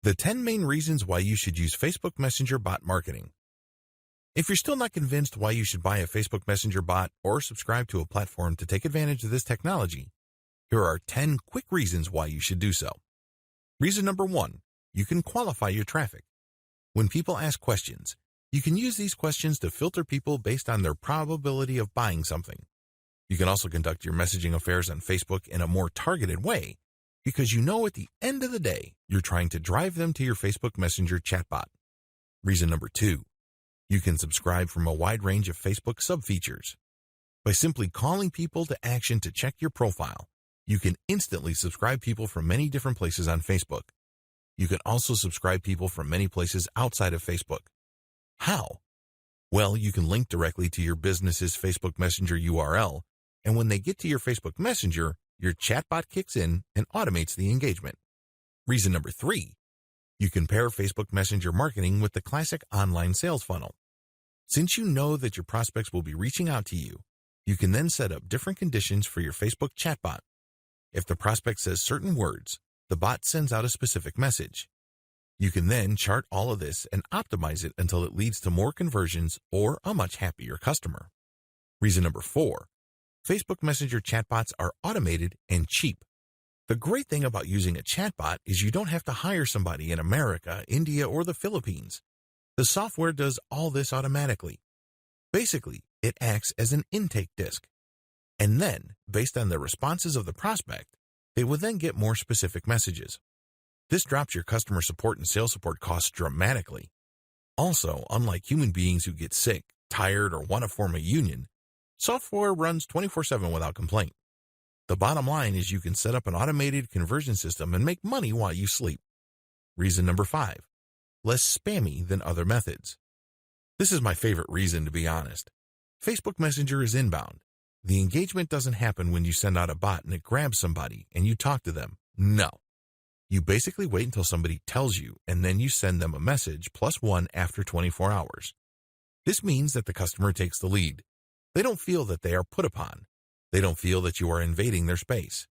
The 10 main reasons why you should use Facebook Messenger bot marketing. If you're still not convinced why you should buy a Facebook Messenger bot or subscribe to a platform to take advantage of this technology, here are 10 quick reasons why you should do so. Reason number 1, you can qualify your traffic. When people ask questions, you can use these questions to filter people based on their probability of buying something. You can also conduct your messaging affairs on Facebook in a more targeted way because you know at the end of the day, you're trying to drive them to your Facebook Messenger chatbot. Reason number 2, you can subscribe from a wide range of Facebook sub-features. By simply calling people to action to check your profile, you can instantly subscribe people from many different places on Facebook. You can also subscribe people from many places outside of Facebook. How? Well, you can link directly to your business's Facebook Messenger URL, and when they get to your Facebook Messenger, your chatbot kicks in and automates the engagement. Reason number 3, you can pair Facebook Messenger marketing with the classic online sales funnel. Since you know that your prospects will be reaching out to you, you can then set up different conditions for your Facebook chatbot. If the prospect says certain words, the bot sends out a specific message. You can then chart all of this and optimize it until it leads to more conversions or a much happier customer. Reason number 4, Facebook Messenger chatbots are automated and cheap. The great thing about using a chatbot is you don't have to hire somebody in America, India, or the Philippines. The software does all this automatically. Basically, it acts as an intake disk. And then, based on the responses of the prospect, they will then get more specific messages. This drops your customer support and sales support costs dramatically. Also, unlike human beings who get sick, tired, or want to form a union, software runs 24/7 without complaint. The bottom line is you can set up an automated conversion system and make money while you sleep. Reason number 5, less spammy than other methods. This is my favorite reason, to be honest. Facebook Messenger is inbound. The engagement doesn't happen when you send out a bot and it grabs somebody and you talk to them. No. You basically wait until somebody tells you and then you send them a message +1 after 24 hours. This means that the customer takes the lead. They don't feel that they are put upon. They don't feel that you are invading their space.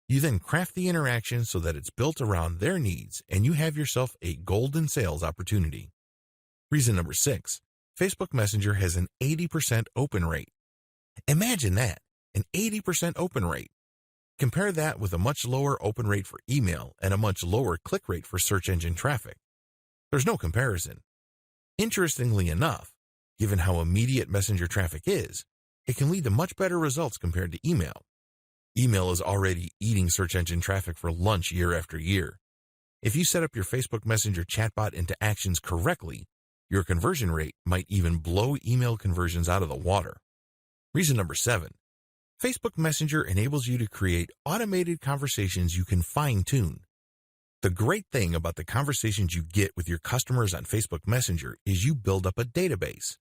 You then craft the interaction so that it's built around their needs and you have yourself a golden sales opportunity. Reason number 6, Facebook Messenger has an 80% open rate. Imagine that, an 80% open rate. Compare that with a much lower open rate for email and a much lower click rate for search engine traffic. There's no comparison. Interestingly enough, given how immediate Messenger traffic is, it can lead to much better results compared to email. Email is already eating search engine traffic for lunch year after year. If you set up your Facebook Messenger chatbot into actions correctly, your conversion rate might even blow email conversions out of the water. Reason number 7, Facebook Messenger enables you to create automated conversations you can fine-tune. The great thing about the conversations you get with your customers on Facebook Messenger is you build up a database.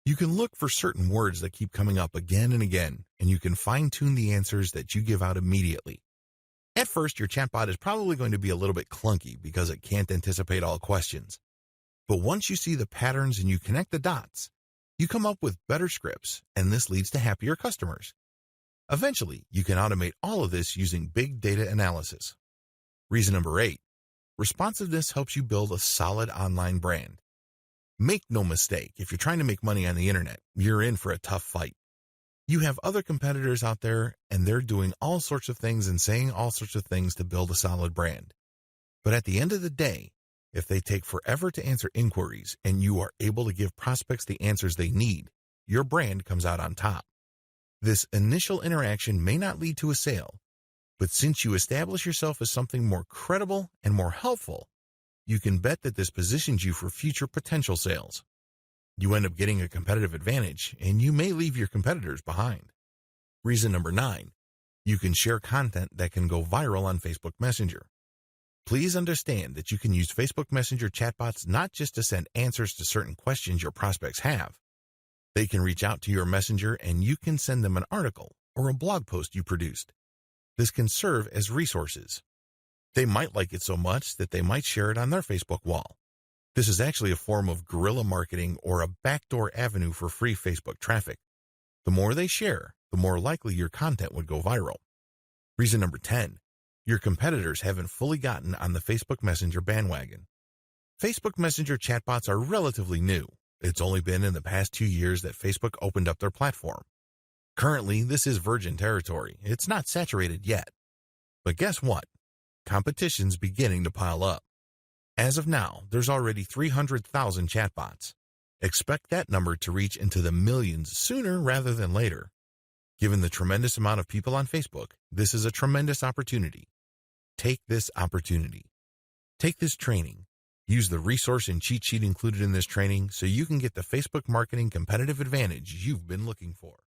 You can look for certain words that keep coming up again and again, and you can fine-tune the answers that you give out immediately. At first, your chatbot is probably going to be a little bit clunky because it can't anticipate all questions. But once you see the patterns and you connect the dots, you come up with better scripts, and this leads to happier customers. Eventually, you can automate all of this using big data analysis. Reason number 8, responsiveness helps you build a solid online brand. Make no mistake, if you're trying to make money on the internet, you're in for a tough fight. You have other competitors out there, and they're doing all sorts of things and saying all sorts of things to build a solid brand. But at the end of the day, if they take forever to answer inquiries and you are able to give prospects the answers they need, your brand comes out on top. This initial interaction may not lead to a sale, but since you establish yourself as something more credible and more helpful, you can bet that this positions you for future potential sales. You end up getting a competitive advantage, and you may leave your competitors behind. Reason number 9, you can share content that can go viral on Facebook Messenger. Please understand that you can use Facebook Messenger chatbots not just to send answers to certain questions your prospects have. They can reach out to your messenger and you can send them an article or a blog post you produced. This can serve as resources. They might like it so much that they might share it on their Facebook wall. This is actually a form of guerrilla marketing or a backdoor avenue for free Facebook traffic. The more they share, the more likely your content would go viral. Reason number 10, Your competitors haven't fully gotten on the Facebook Messenger bandwagon. Facebook Messenger chatbots are relatively new. It's only been in the past 2 years that Facebook opened up their platform. Currently, this is virgin territory. It's not saturated yet. But guess what? Competition's beginning to pile up. As of now, there's already 300,000 chatbots. Expect that number to reach into the millions sooner rather than later. Given the tremendous amount of people on Facebook, this is a tremendous opportunity. Take this opportunity. Take this training. Use the resource and cheat sheet included in this training so you can get the Facebook marketing competitive advantage you've been looking for.